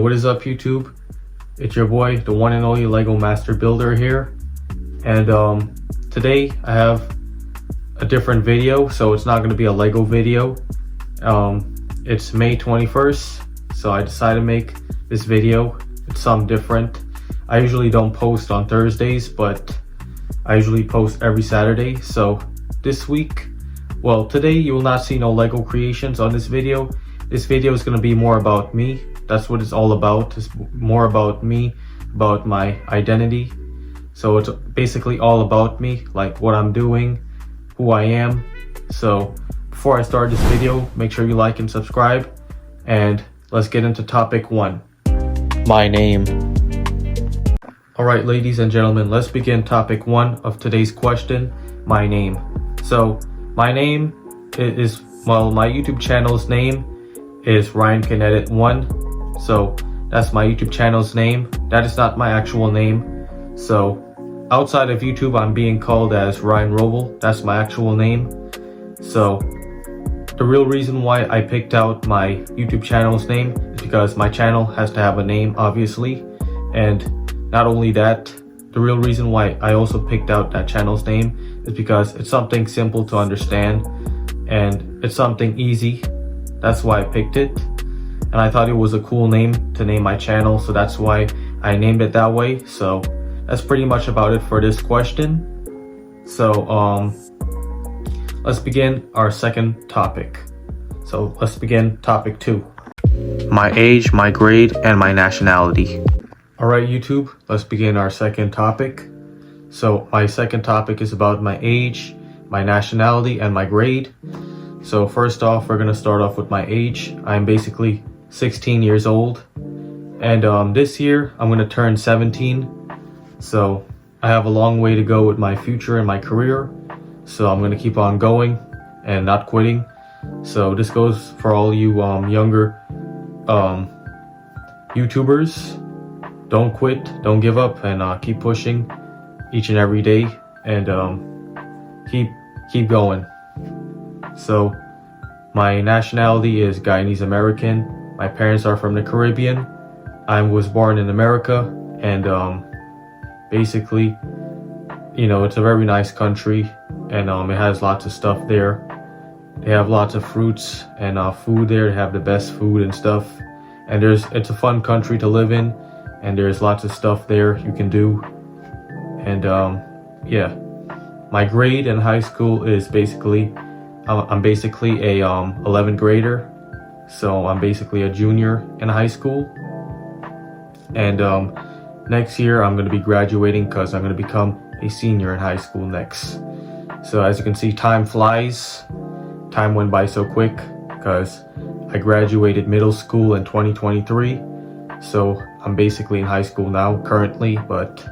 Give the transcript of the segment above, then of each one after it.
what is up, YouTube? It's your boy, the one and only Lego Master Builder here. And today I have a different video, so it's not going to be a Lego video. It's May 21st, so I decided to make this video. It's something different. I usually don't post on Thursdays, but I usually post every Saturday. So this week, well, today you will not see no Lego creations on this video. This video is going to be more about me. That's what it's all about. It's more about me, about my identity. So it's basically all about me, like what I'm doing, who I am. So before I start this video, make sure you like and subscribe. And let's get into topic 1. My name. Alright, ladies and gentlemen, let's begin topic 1 of today's question, my name. So my name is, well, my YouTube channel's name is Ryan Can Edit 1. So that's my YouTube channel's name. That is not my actual name. So outside of YouTube, I'm being called as Ryan Roble. That's my actual name. So the real reason why I picked out my YouTube channel's name is because my channel has to have a name, obviously. And not only that, the real reason why I also picked out that channel's name is because it's something simple to understand and it's something easy. That's why I picked it. And I thought it was a cool name to name my channel, so that's why I named it that way. So that's pretty much about it for this question. So let's begin our second topic. So let's begin topic 2. My age, my grade, and my nationality. Alright, YouTube, let's begin our second topic. So my second topic is about my age, my nationality, and my grade. So first off, we're going to start off with my age. I'm basically 16 years old. And this year, I'm going to turn 17. So I have a long way to go with my future and my career. So I'm going to keep on going and not quitting. So this goes for all you younger YouTubers. Don't quit, don't give up, and keep pushing each and every day, and keep going. So my nationality is Guyanese American. My parents are from the Caribbean. I was born in America, and basically, you know, it's a very nice country, and it has lots of stuff there. They have lots of fruits and food there. They have the best food and stuff, and it's a fun country to live in. And there's lots of stuff there you can do. And yeah, my grade in high school is basically, I'm basically a 11th grader. So I'm basically a junior in high school. And next year I'm going to be graduating because I'm going to become a senior in high school next. So as you can see, time flies. Time went by so quick because I graduated middle school in 2023. So I'm basically in high school now currently, but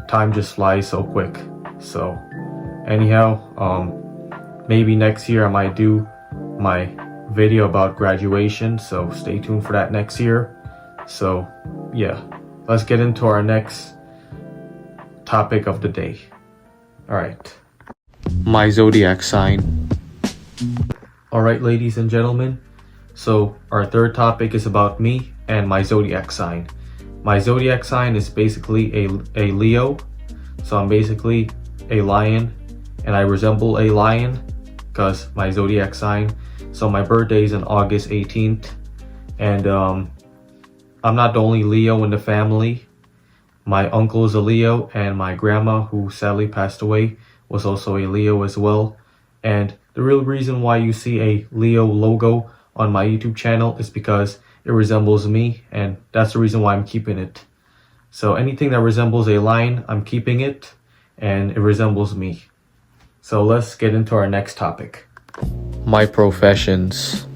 time just flies so quick. So anyhow, maybe next year I might do my video about graduation, so stay tuned for that next year. So yeah, let's get into our next topic of the day. Alright, my zodiac sign. Alright, ladies and gentlemen, so our third topic is about me and my zodiac sign. My zodiac sign is basically a Leo. So I'm basically a lion, and I resemble a lion because my zodiac sign. So my birthday is on August 18th. And I'm not the only Leo in the family. My uncle is a Leo, and my grandma, who sadly passed away, was also a Leo as well. And the real reason why you see a Leo logo on my YouTube channel is because it resembles me, and that's the reason why I'm keeping it. So anything that resembles a lion, I'm keeping it, and it resembles me. So let's get into our next topic. My professions.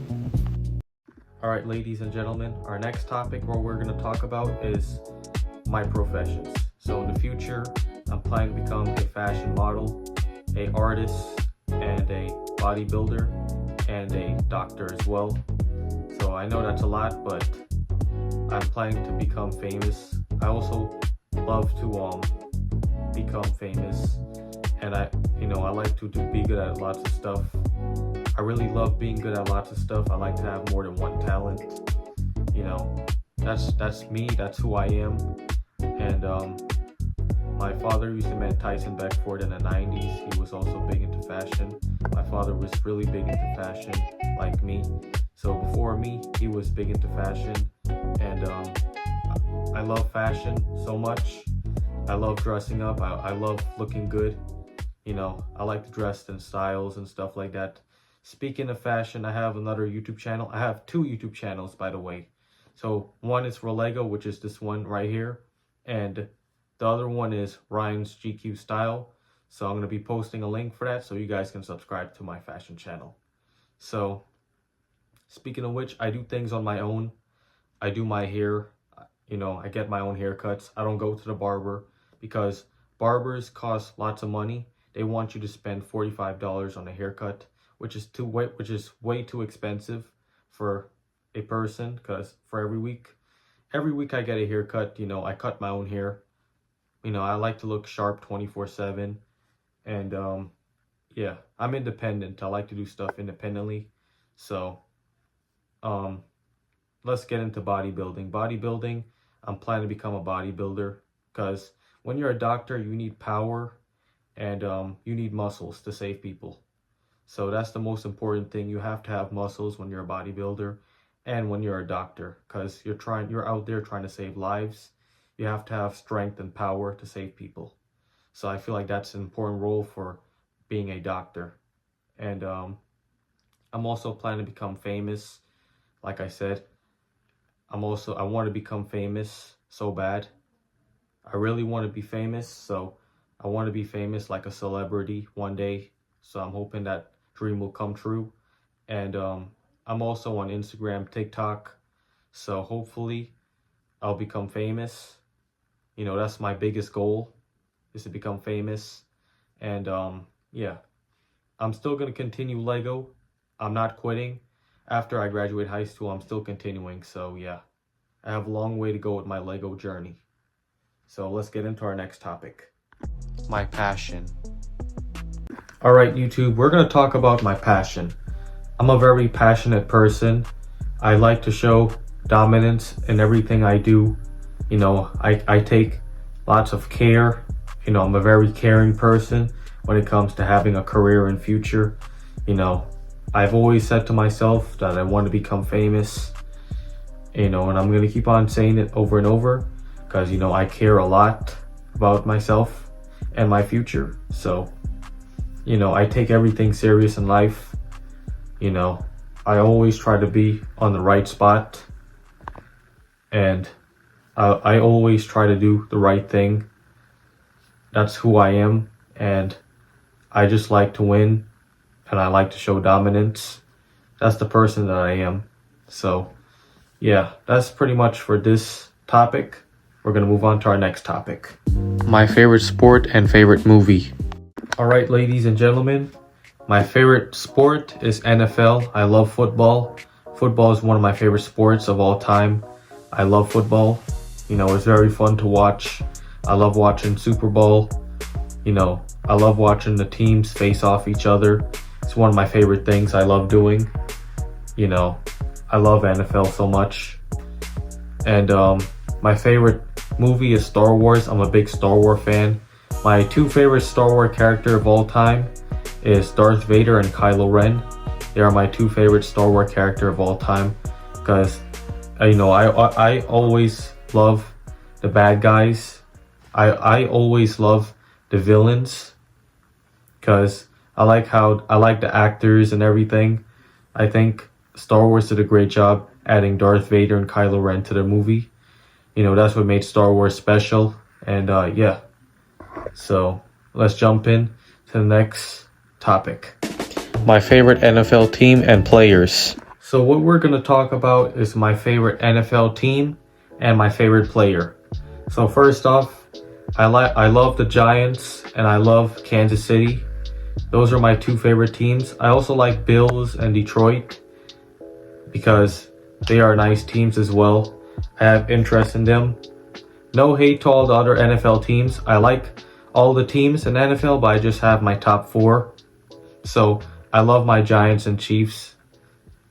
Alright, ladies and gentlemen, our next topic what we're going to talk about is my professions. So in the future, I'm planning to become a fashion model, a artist, and a bodybuilder, and a doctor as well. So I know that's a lot, but I'm planning to become famous. I also love to become famous, and I like to be good at lots of stuff. I really love being good at lots of stuff. I like to have more than one talent. You know, that's me. That's who I am. And my father used to meet Tyson Beckford in the 90s. He was also big into fashion. My father was really big into fashion, like me. So before me, he was big into fashion. And I love fashion so much. I love dressing up. I love looking good. You know, I like to dress in styles and stuff like that. Speaking of fashion, I have another YouTube channel. I have two YouTube channels, by the way. So one is for Lego, which is this one right here. And the other one is Ryan's GQ Style. So I'm going to be posting a link for that so you guys can subscribe to my fashion channel. So speaking of which, I do things on my own. I do my hair. You know, I get my own haircuts. I don't go to the barber because barbers cost lots of money. They want you to spend $45 on a haircut, which is way too expensive for a person, because for every week I get a haircut. You know, I cut my own hair. You know, I like to look sharp 24/7. And yeah, I'm independent. I like to do stuff independently. So let's get into bodybuilding. I'm planning to become a bodybuilder because when you're a doctor, you need power and you need muscles to save people. So that's the most important thing. You have to have muscles when you're a bodybuilder and when you're a doctor, because you're out there trying to save lives. You have to have strength and power to save people. So I feel like that's an important role for being a doctor. And I'm also planning to become famous. Like I said, I want to become famous so bad. I really want to be famous. So I want to be famous like a celebrity one day. So I'm hoping that dream will come true. And I'm also on Instagram, TikTok. So hopefully I'll become famous. You know, that's my biggest goal, is to become famous. And yeah, I'm still going to continue Lego. I'm not quitting. After I graduate high school, I'm still continuing. So yeah, I have a long way to go with my Lego journey. So let's get into our next topic. My passion. All right, YouTube, we're going to talk about my passion. I'm a very passionate person. I like to show dominance in everything I do. You know, I take lots of care. You know, I'm a very caring person when it comes to having a career and future. You know, I've always said to myself that I want to become famous. You know, and I'm going to keep on saying it over and over because, you know, I care a lot about myself and my future. So, you know, I take everything serious in life. You know, I always try to be on the right spot, and I always try to do the right thing. That's who I am, and I just like to win, and I like to show dominance. That's the person that I am. So yeah, that's pretty much for this topic. We're going to move on to our next topic. My favorite sport and favorite movie. All right, ladies and gentlemen, my favorite sport is NFL. I love football. Football is one of my favorite sports of all time. I love football. You know, it's very fun to watch. I love watching Super Bowl. You know, I love watching the teams face off each other. It's one of my favorite things I love doing. You know, I love NFL so much. And my favorite movie is Star Wars. I'm a big Star Wars fan. My two favorite Star Wars characters of all time is Darth Vader and Kylo Ren. They are my two favorite Star Wars characters of all time because, you know, I always love the bad guys. I always love the villains because I like the actors and everything. I think Star Wars did a great job adding Darth Vader and Kylo Ren to the movie. You know, that's what made Star Wars special. And yeah, so let's jump in to the next topic. My favorite NFL team and players. So what we're going to talk about is my favorite NFL team and my favorite player. So first off, I love the Giants and I love Kansas City. Those are my two favorite teams. I also like Bills and Detroit because they are nice teams as well. I have interest in them. No hate to all the other NFL teams. I like all the teams in NFL, but I just have my top four. So I love my Giants and Chiefs.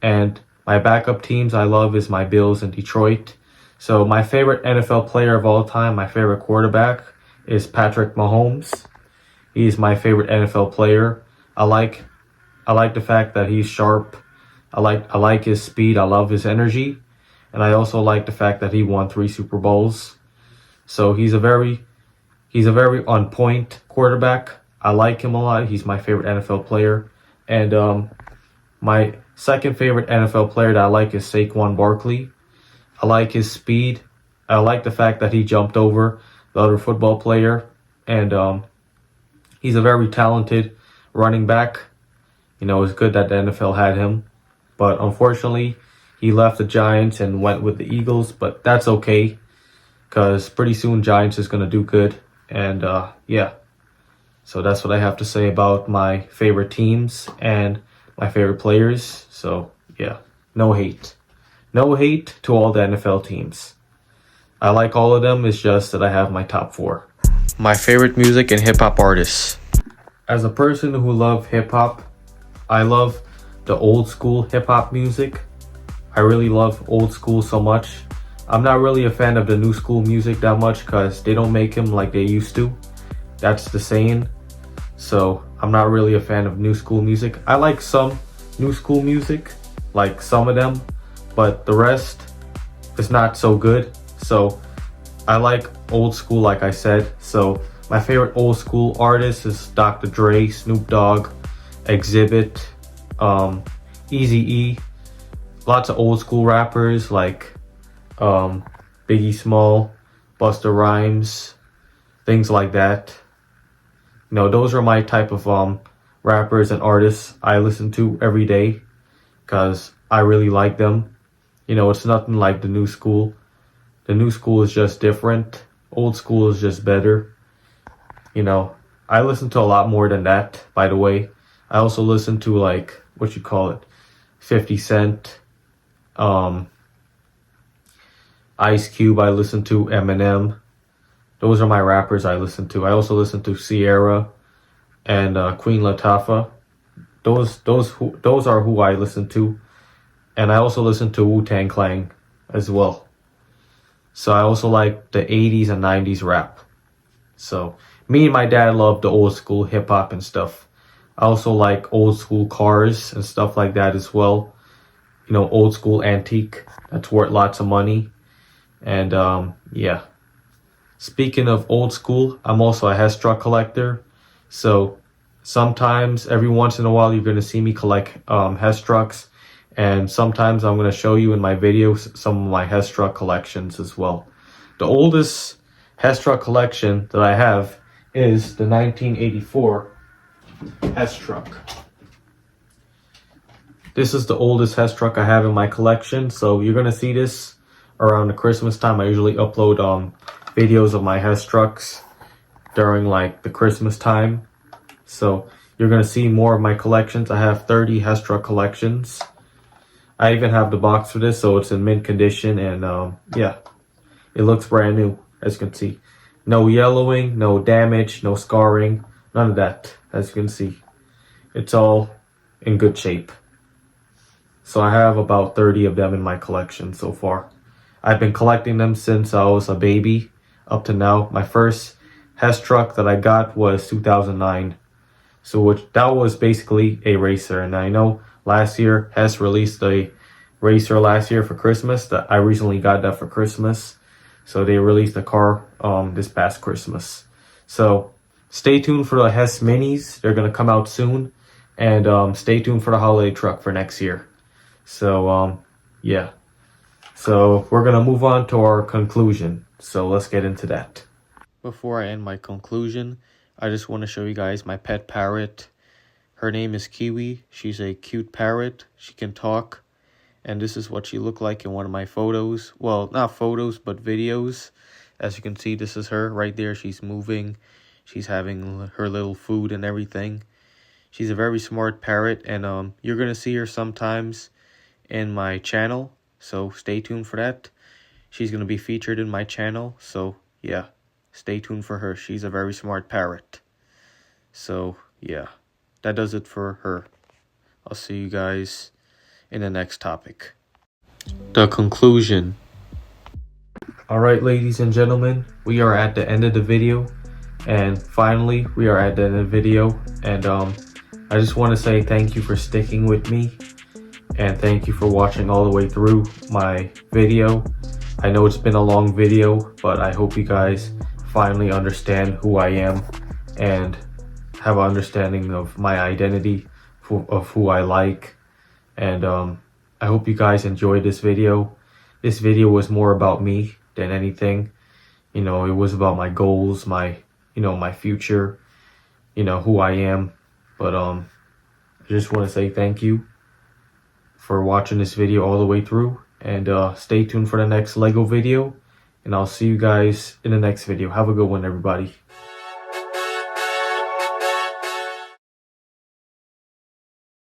And my backup teams I love is my Bills and Detroit. So my favorite NFL player of all time, my favorite quarterback is Patrick Mahomes. He's my favorite NFL player. I like the fact that he's sharp. I like his speed. I love his energy. And I also like the fact that he won 3 Super Bowls. So he's a very on point quarterback. I like him a lot. He's my favorite NFL player. And my second favorite NFL player that I like is Saquon Barkley. I like his speed. I like the fact that he jumped over the other football player. And he's a very talented running back. You know, it's good that the NFL had him. But unfortunately, he left the Giants and went with the Eagles. But that's okay, because pretty soon Giants is going to do good. And yeah, so that's what I have to say about my favorite teams and my favorite players. So yeah, no hate. No hate to all the NFL teams. I like all of them. It's just that I have my top 4. My favorite music and hip-hop artists. As a person who loves hip-hop, I love the old school hip-hop music. I really love old school so much. I'm not really a fan of the new school music that much because they don't make them like they used to. That's the saying. So I'm not really a fan of new school music. I like some new school music, like some of them, but the rest is not so good. So I like old school, like I said. So my favorite old school artist is Dr. Dre, Snoop Dogg, Exhibit, Eazy-E. Lots of old school rappers like Biggie Small, Busta Rhymes, things like that. You know, those are my type of rappers and artists I listen to every day because I really like them. You know, it's nothing like the new school. The new school is just different. Old school is just better. You know, I listen to a lot more than that, by the way. I also listen to, like, 50 Cent, Ice Cube. I listen to Eminem. Those are my rappers I listen to. I also listen to Sierra and Queen Latifah. Those are who I listen to. And I also listen to Wu-Tang Clan as well. So I also like the 80s and 90s rap. So me and my dad love the old school hip hop and stuff. I also like old school cars and stuff like that as well. You know, old school antique. That's worth lots of money. And yeah. Speaking of old school, I'm also a Hess truck collector. So sometimes, every once in a while, you're going to see me collect Hess trucks. And sometimes I'm going to show you in my videos some of my Hess truck collections as well. The oldest Hess truck collection that I have is the 1984 Hess truck. This is the oldest Hess truck I have in my collection. So you're going to see this around the Christmas time. I usually upload videos of my Hess trucks during like the Christmas time. So you're going to see more of my collections. I have 30 Hess truck collections. I even have the box for this, so it's in mint condition, and yeah, it looks brand new, as you can see. No yellowing, no damage, no scarring, none of that, as you can see. It's all in good shape. So I have about 30 of them in my collection so far. I've been collecting them since I was a baby up to now. My first Hess truck that I got was 2009. So that was basically a racer, and I know last year Hess released a racer last year for Christmas. That I recently got that for Christmas. So they released a car this past Christmas. So stay tuned for the Hess Minis. They're gonna come out soon, and stay tuned for the holiday truck for next year. So yeah. So we're gonna move on to our conclusion. So let's get into that. Before I end my conclusion, I just want to show you guys my pet parrot. Her name is Kiwi. She's a cute parrot. She can talk. And this is what she looked like in one of my photos. Well, not photos, but videos. As you can see, this is her right there. She's moving. She's having her little food and everything. She's a very smart parrot. And you're going to see her sometimes in my channel. So stay tuned for that. She's going to be featured in my channel. So yeah, stay tuned for her. She's a very smart parrot. So yeah, that does it for her. I'll see you guys in the next topic. The conclusion. Alright, ladies and gentlemen, we are at the end of the video. And finally, we are at the end of the video. And I just want to say thank you for sticking with me. And thank you for watching all the way through my video. I know it's been a long video, but I hope you guys finally understand who I am and have an understanding of my identity, of who I like. And I hope you guys enjoyed this video. This video was more about me than anything. You know, it was about my goals, my future, who I am. But I just want to say thank you for watching this video all the way through, and stay tuned for the next Lego video, and I'll see you guys in the next video. Have a good one, everybody.